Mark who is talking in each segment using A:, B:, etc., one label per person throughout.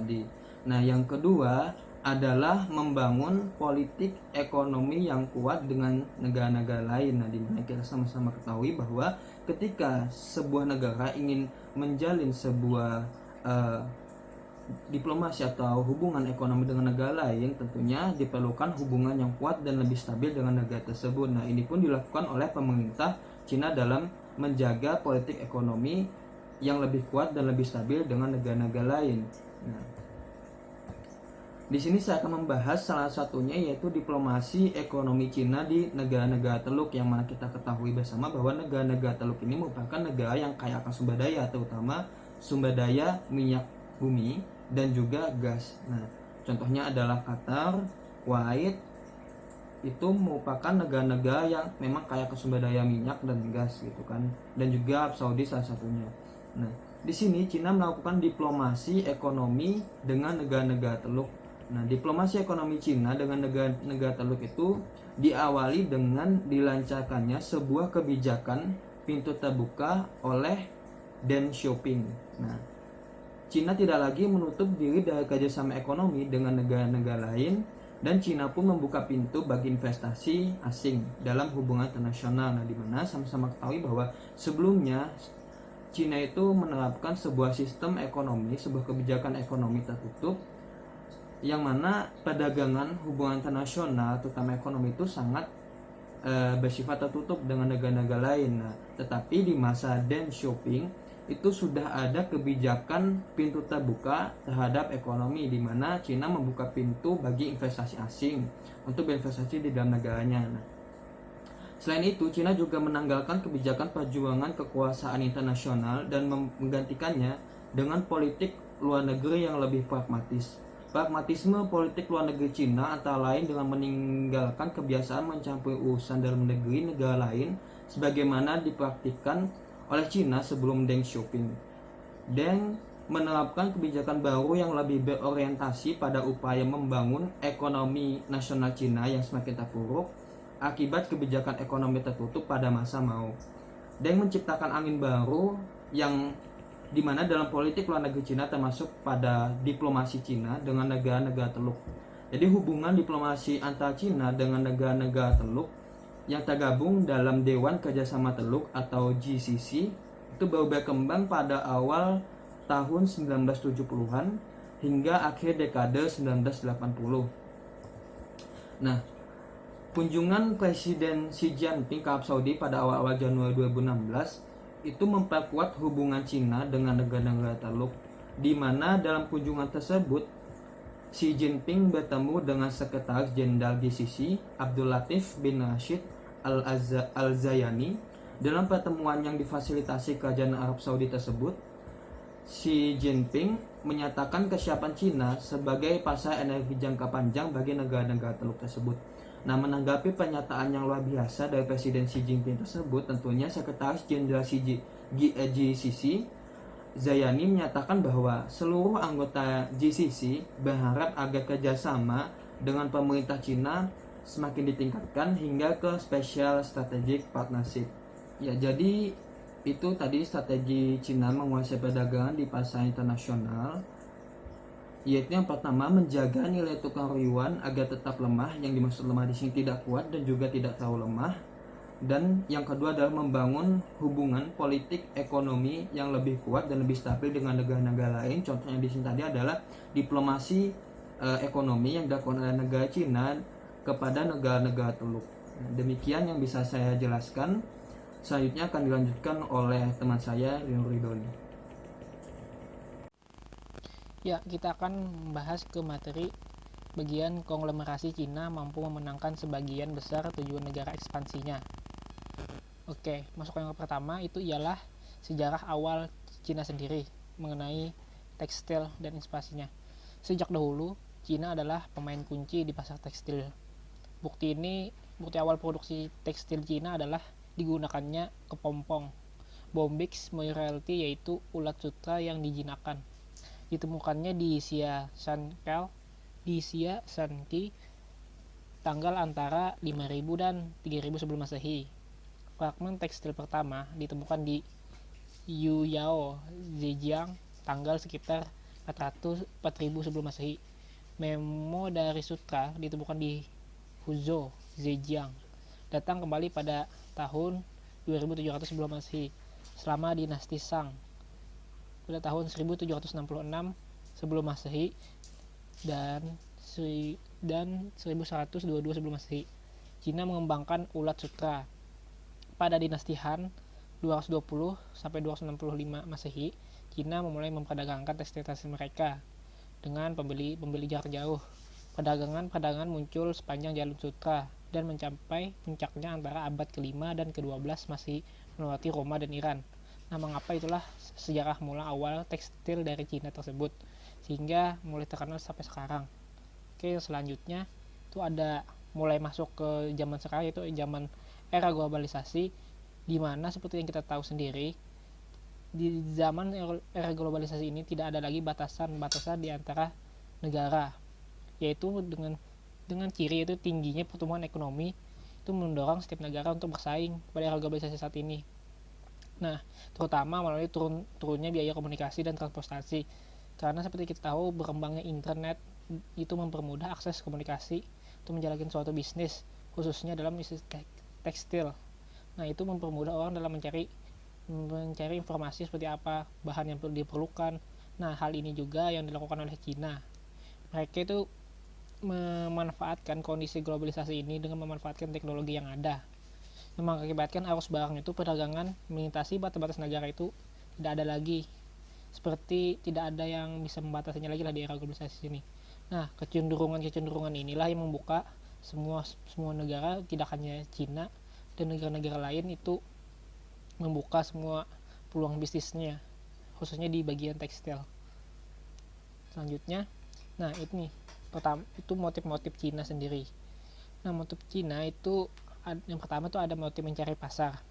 A: tadi. Nah, yang kedua adalah membangun politik ekonomi yang kuat dengan negara-negara lain. Nah, di mana kita sama-sama ketahui bahwa ketika sebuah negara ingin menjalin sebuah diplomasi atau hubungan ekonomi dengan negara lain, tentunya diperlukan hubungan yang kuat dan lebih stabil dengan negara tersebut. Nah, ini pun dilakukan oleh pemerintah Cina dalam menjaga politik ekonomi yang lebih kuat dan lebih stabil dengan negara-negara lain. Nah, di sini saya akan membahas salah satunya, yaitu diplomasi ekonomi Cina di negara-negara Teluk, yang mana kita ketahui bersama bahwa negara-negara Teluk ini merupakan negara yang kaya akan sumber daya, terutama sumber daya minyak bumi dan juga gas. Nah, contohnya adalah Qatar, Kuwait, itu merupakan negara-negara yang memang kaya ke sumber daya minyak dan gas gitu kan, dan juga Saudi salah satunya. Nah, di sini Cina melakukan diplomasi ekonomi dengan negara-negara Teluk. Nah, diplomasi ekonomi Cina dengan negara-negara Teluk itu diawali dengan dilancarkannya sebuah kebijakan pintu terbuka oleh Deng Xiaoping. Nah, Cina tidak lagi menutup diri dari kerjasama ekonomi dengan negara-negara lain, dan Cina pun membuka pintu bagi investasi asing dalam hubungan internasional. Nah, di mana sama-sama ketahui bahwa sebelumnya Cina itu menerapkan sebuah sistem ekonomi, sebuah kebijakan ekonomi tertutup, yang mana perdagangan hubungan internasional, terutama ekonomi, itu sangat bersifat tertutup dengan negara-negara lain. Nah, tetapi di masa Deng Xiaoping itu sudah ada kebijakan pintu terbuka terhadap ekonomi, di mana Cina membuka pintu bagi investasi asing untuk berinvestasi di dalam negaranya. Nah, selain itu, Cina juga menanggalkan kebijakan perjuangan kekuasaan internasional dan menggantikannya dengan politik luar negeri yang lebih pragmatis. Pragmatisme politik luar negeri Cina antara lain dengan meninggalkan kebiasaan mencampuri urusan dalam negeri negara lain sebagaimana dipraktikkan oleh Cina sebelum Deng Xiaoping. Deng menerapkan kebijakan baru yang lebih berorientasi pada upaya membangun ekonomi nasional Cina yang semakin terpuruk akibat kebijakan ekonomi tertutup pada masa Mao. Deng menciptakan angin baru yang dimana dalam politik luar negeri Cina, termasuk pada diplomasi Cina dengan negara-negara Teluk. Jadi hubungan diplomasi antara Cina dengan negara-negara Teluk yang tergabung dalam Dewan Kerjasama Teluk atau GCC itu baru berkembang pada awal tahun 1970-an hingga akhir dekade 1980. Nah, kunjungan Presiden Xi Jinping ke Arab Saudi pada awal-awal Januari 2016 itu memperkuat hubungan Cina dengan negara-negara Teluk, di mana dalam kunjungan tersebut Xi Jinping bertemu dengan Sekretaris Jenderal GCC Abdul Latif bin Rashid Al-Zayani. Dalam pertemuan yang difasilitasi Kerajaan Arab Saudi tersebut, Xi Jinping menyatakan kesiapan Cina sebagai pasar energi jangka panjang bagi negara-negara Teluk tersebut. Nah, menanggapi pernyataan yang luar biasa dari Presiden Xi Jinping tersebut, tentunya Sekretaris Jenderal GCC Zayani menyatakan bahwa seluruh anggota GCC berharap agar kerjasama dengan pemerintah Cina semakin ditingkatkan hingga ke Special Strategic Partnership. Ya, jadi itu tadi strategi Cina menguasai perdagangan di pasar internasional, yaitu yang pertama menjaga nilai tukar yuan agar tetap lemah, yang dimaksud lemah di sini tidak kuat dan juga tidak terlalu lemah. Dan yang kedua adalah membangun hubungan politik ekonomi yang lebih kuat dan lebih stabil dengan negara-negara lain. Contohnya di sini tadi adalah diplomasi ekonomi yang dilakukan oleh negara Cina kepada negara-negara Teluk. Demikian yang bisa saya jelaskan. Selanjutnya akan dilanjutkan oleh teman saya, Rinur Ridoni.
B: Ya, kita akan membahas ke materi bagian konglomerasi Cina mampu memenangkan sebagian besar tujuan negara ekspansinya. Oke, masuk yang pertama itu ialah sejarah awal Cina sendiri mengenai tekstil dan ekspansinya. Sejak dahulu, Cina adalah pemain kunci di pasar tekstil. Bukti awal produksi tekstil Cina adalah digunakannya kepompong Bombyx moirelti, yaitu ulat sutra yang dijinakan. Ditemukannya di Xia Shanqi tanggal antara 5000 dan 3000 sebelum Masehi. Fragmen tekstil pertama ditemukan di Yuyao, Zhejiang tanggal sekitar 4000 sebelum Masehi. Memo dari sutra ditemukan di Huzhou, Zhejiang. Datang kembali pada tahun 2700 sebelum Masehi selama dinasti Shang. Pada tahun 1766 sebelum Masehi dan 1122 sebelum Masehi, Cina mengembangkan ulat sutra. Pada dinasti Han 220 sampai 265 Masehi, Cina memulai memperdagangkan tekstil-tekstil mereka dengan pembeli jarak jauh. Perdagangan muncul sepanjang jalur sutra dan mencapai puncaknya antara abad ke-5 dan ke-12 Masehi melewati Roma dan Iran. Nah, mengapa itulah sejarah mula awal tekstil dari Cina tersebut sehingga mulai terkenal sampai sekarang. Oke, selanjutnya itu ada mulai masuk ke zaman sekarang, yaitu zaman era globalisasi, di mana seperti yang kita tahu sendiri, di zaman era globalisasi ini tidak ada lagi batasan-batasan di antara negara, yaitu dengan ciri itu tingginya pertumbuhan ekonomi itu mendorong setiap negara untuk bersaing pada era globalisasi saat ini. Nah, terutama melalui turunnya biaya komunikasi dan transportasi, karena seperti kita tahu berkembangnya internet itu mempermudah akses komunikasi untuk menjalankan suatu bisnis, khususnya dalam bisnis tekstil. Nah, itu mempermudah orang dalam mencari informasi seperti apa bahan yang diperlukan. Nah, hal ini juga yang dilakukan oleh Cina. Mereka itu memanfaatkan kondisi globalisasi ini dengan memanfaatkan teknologi yang ada, yang mengakibatkan arus barang itu perdagangan melintasi batas-batas negara itu tidak ada lagi, seperti tidak ada yang bisa membatasinya lagi lah di era globalisasi ini. Nah, kecenderungan inilah yang membuka semua negara, tidak hanya Cina dan negara-negara lain, itu membuka semua peluang bisnisnya, khususnya di bagian tekstil. Selanjutnya, nah ini pertama itu motif-motif Cina sendiri. Nah, motif Cina itu yang pertama itu ada motif mencari pasar.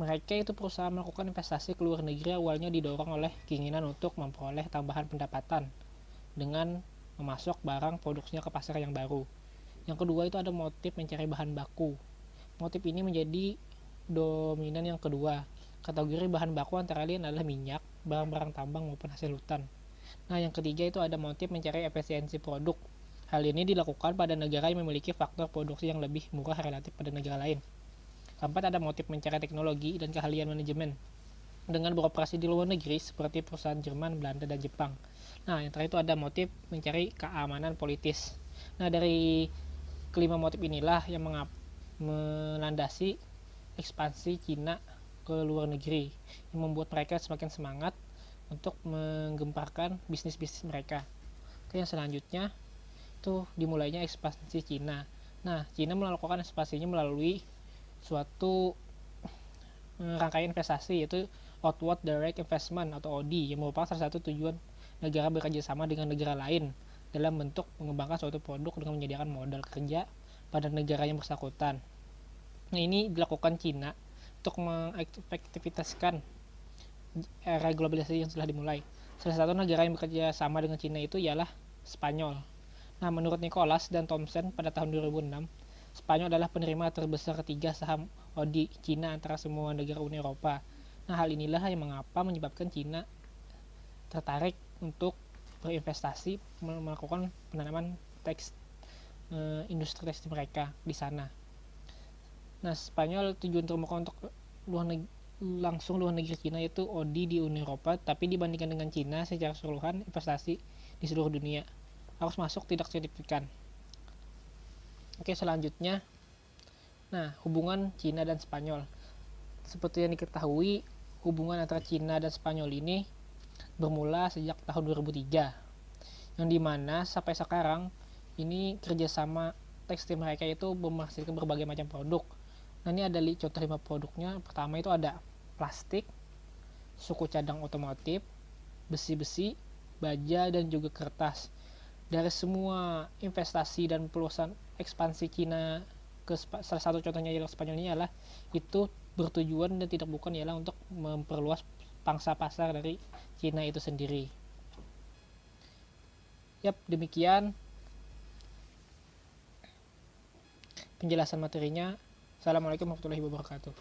B: Mereka itu berusaha melakukan investasi ke luar negeri, awalnya didorong oleh keinginan untuk memperoleh tambahan pendapatan dengan memasok barang produksinya ke pasar yang baru. Yang kedua itu ada motif mencari bahan baku. Motif ini menjadi dominan yang kedua. Kategori bahan baku antara lain adalah minyak, barang-barang tambang maupun hasil hutan. Nah, yang ketiga itu ada motif mencari efisiensi produk. Hal ini dilakukan pada negara yang memiliki faktor produksi yang lebih murah relatif pada negara lain. Keempat, ada motif mencari teknologi dan keahlian manajemen dengan beroperasi di luar negeri seperti perusahaan Jerman, Belanda, dan Jepang. Nah, yang terakhir itu ada motif mencari keamanan politis. Nah, dari kelima motif inilah yang melandasi ekspansi Cina ke luar negeri, yang membuat mereka semakin semangat untuk menggemparkan bisnis-bisnis mereka. Oke, yang selanjutnya itu dimulainya ekspansi Cina. Nah, Cina melakukan ekspansinya melalui suatu rangkaian investasi, yaitu Outward Direct Investment atau ODI, yang merupakan salah satu tujuan negara bekerja sama dengan negara lain dalam bentuk mengembangkan suatu produk dengan menyediakan modal kerja pada negara yang bersangkutan. Nah, ini dilakukan Cina untuk mengefektivitaskan era globalisasi yang sudah dimulai. Salah satu negara yang bekerja sama dengan Cina itu ialah Spanyol. Nah, menurut Nicholas dan Thomson pada tahun 2006, Spanyol adalah penerima terbesar ketiga saham ODI Cina antara semua negara Uni Eropa. Nah, hal inilah yang menyebabkan Cina tertarik untuk berinvestasi melakukan penanaman industri tekstil mereka di sana. Nah, Spanyol tujuan terbuka untuk langsung luar negeri Cina yaitu ODI di Uni Eropa, tapi dibandingkan dengan Cina secara keseluruhan investasi di seluruh dunia harus masuk tidak signifikan. Oke, selanjutnya, nah, hubungan Cina dan Spanyol. Seperti yang diketahui, hubungan antara Cina dan Spanyol ini bermula sejak tahun 2003, yang dimana sampai sekarang ini kerjasama tekstil mereka itu menghasilkan berbagai macam produk. Nah, ini ada contoh 5 produknya. Pertama itu ada plastik, suku cadang otomotif, besi-besi, baja, dan juga kertas. Dari semua investasi dan peluasan ekspansi Cina ke salah satu contohnya ialah Spanyol ini adalah itu bertujuan dan tidak bukan ialah untuk memperluas pangsa pasar dari Cina itu sendiri. Yap, demikian penjelasan materinya. Assalamualaikum warahmatullahi wabarakatuh.